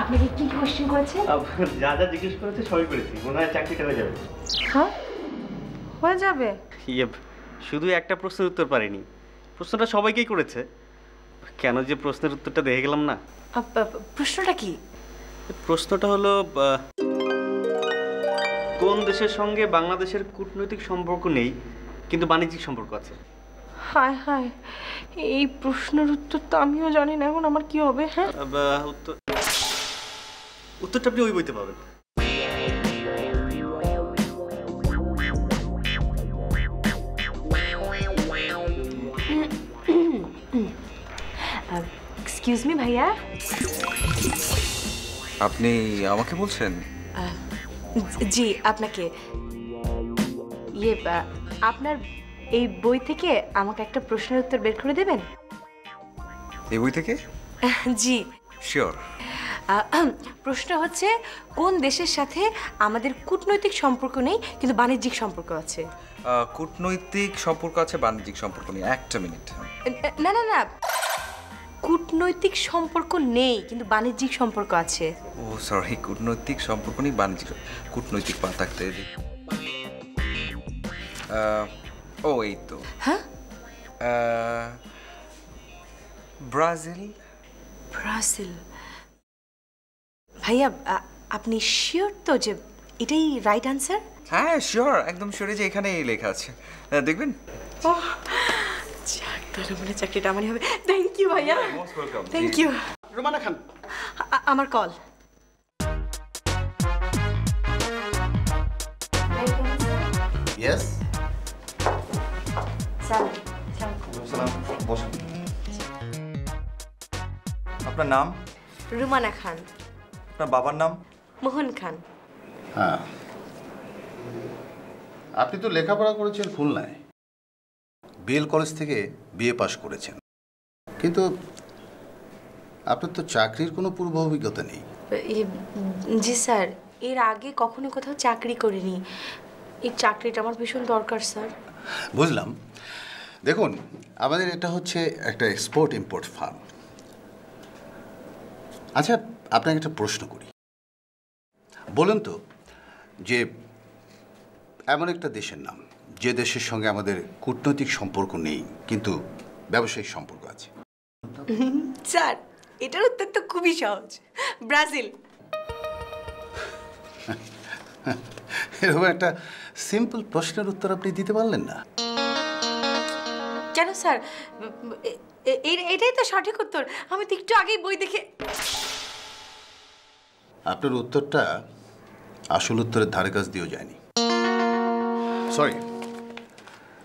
আপনাকে কি কোশ্চেন করেছে? যা যা জিজ্ঞেস করেছে সবই করেছি, মনে হয় চাকরিটা হয়ে যাবে। হ্যাঁ হয়ে যাবে? ইয়ে, শুধু একটা প্রশ্নের উত্তর পারিনি, প্রশ্নটা সবাইকেই করেছে। কেন যে প্রশ্নের উত্তরটা দেখে গেলাম না। প্রশ্নটা কি? প্রশ্নটা হলো কোন দেশের সঙ্গে বাংলাদেশের কূটনৈতিক সম্পর্ক নেই কিন্তু বাণিজ্যিক সম্পর্ক আছে? হায় হায়, এই প্রশ্নের উত্তর তো আমিও জানি না, এখন আমার কি হবে? হ্যাঁ, উত্তরটা আপনি ওই বইতে পাবেন। এক্সকিউজ মি ভাইয়া। আপনি আমাকে বলছেন? জি আপনাকে। ইয়ে, আপনার এই বই থেকে আমাকে একটা প্রশ্নের উত্তর বের করে দেবেন? এই বই থেকে? জি শিওর। প্রশ্ন হচ্ছে, কোন দেশের সাথে আমাদের কূটনৈতিক সম্পর্ক নেই কিন্তু বাণিজ্যিক সম্পর্ক আছে? কূটনৈতিক সম্পর্ক আছে, বাণিজ্যিক সম্পর্ক নেই। একটা মিনিট। না না না, কূটনৈতিক সম্পর্ক নেই কিন্তু বাণিজ্যিক সম্পর্ক আছে। ও সরি, কূটনৈতিক সম্পর্ক নেই, বাণিজ্যিক। কূটনৈতিক পা থাকতে ও এই তো। হ্যাঁ, ব্রাজিল। ব্রাজিল। ভাইয়া আপনি শিওর তো যে এটাই রাইট আনসার? হ্যাঁ শিওর, একদম শিওর যে এখানে লেখা আছে, দেখবেন। যাক, তাহলে মনে চাকরিটা আমারই হবে। থ্যাংক ইউ ভাইয়া। Most welcome. Thank you. Rumana Khan, আমার কল। ইয়েস। সালাম, বসুন। আপনার নাম? রুমানা খান। আপনার বাবার নাম? মোহন খান। হ্যাঁ, আপনি তো লেখাপড়া করেছেন খুলনায়, বিএল কলেজ থেকে বিএ পাশ করেছেন, কিন্তু আপনার তো চাকরির কোনো পূর্ব অভিজ্ঞতা নেই। জি স্যার, এর আগে কখনো কোথাও চাকরি করিনি। এই চাকরিটা আমার ভীষণ দরকার স্যার। বুঝলাম। দেখুন, আমাদের এটা হচ্ছে একটা এক্সপোর্ট ইম্পোর্ট ফার্ম। আচ্ছা, আপনাকে একটা প্রশ্ন করি, বলুন তো যে এমন একটা দেশের নাম যে দেশের সঙ্গে আমাদের কূটনৈতিক সম্পর্ক নেই কিন্তু ব্যবসায়িক সম্পর্ক আছে। স্যার, এটার উত্তর তো খুবই সহজ, ব্রাজিল। এরকম একটা সিম্পল প্রশ্নের উত্তর আপনি দিতে পারলেন না? কেন স্যার, এটাই তো সঠিক উত্তর। আমি তো একটু আগেই বই দেখে। আপনার উত্তরটা আসল উত্তরের ধারে কাছ দিয়েও যায়নি। সরি,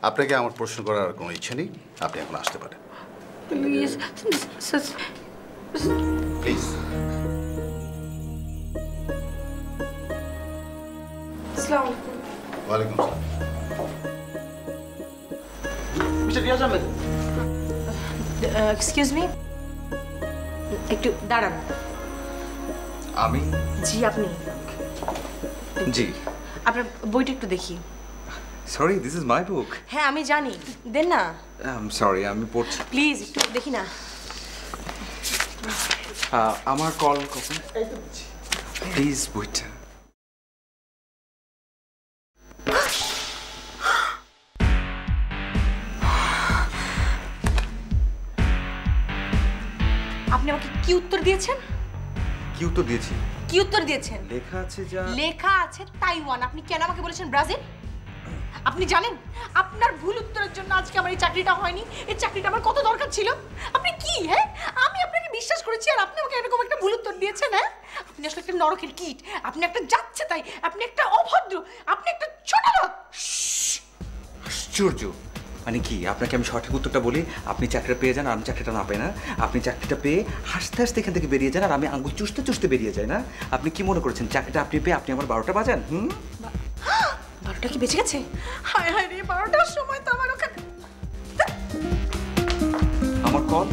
আপনাকে আমার প্রশ্ন করার কোনো ইচ্ছে নেই, আপনি এখন আসতে পারেন। Please please. ওয়ালাইকুম আসসালাম। Mister Riyaz Ahmed. Excuse me, একটু দাঁড়ান। আমি? জি আপনি। জি। আপনার বইটা একটু দেখি। সরি, দিস ইজ মাই বুক। হ্যাঁ আমি জানি, দেন না। সরি, আমি পড়ছি। প্লিজ একটু দেখি না। আমার কল কখন? প্লিজ বইটা। আপনি আমাকে কি উত্তর দিয়েছেন? কি উত্তর দিয়েছি? কি উত্তর দিয়েছেন? লেখা আছে যা। লেখা আছে তাইওয়ান, আপনি কেন আমাকে বলেছেন ব্রাজিল? আপনি জানেন আপনার ভুল উত্তরের জন্য আজকে আমার এই চাকরিটা হয়নি। এই চাকরিটা আমার কত দরকার ছিল। আপনি কি, হ্যাঁ, আমি আপনাকে বিশ্বাস করেছি আর আপনি আমাকে এরকম একটা ভুল উত্তর দিয়েছেন। হ্যাঁ, আপনি আসলে একটা নরকের কীট, আপনি একটা যাচ্ছে তাই, আপনি একটা অভদ্র, আপনি একটা ছোট লোক। আশ্চর্য, মানে কি আপনাকে আমি সঠিক উত্তরটা বলি, আপনি চাকরিটা পেয়ে যান আর আমি চাকরিটা না পাই না? আপনি চাকরিটা পেয়ে হাসতে হাসতে এখান থেকে বেরিয়ে যান আর আমি আঙুল চুষতে চুষতে বেরিয়ে যাই না? আপনি কি মনে করেছেন চাকরিটা আপনি পেয়ে আপনি আমার 12টা বাজান? 12টা কি বেঁচে গেছে? হায় হায় রে, 12টার সময় তো আমার ওখানে আমার কল।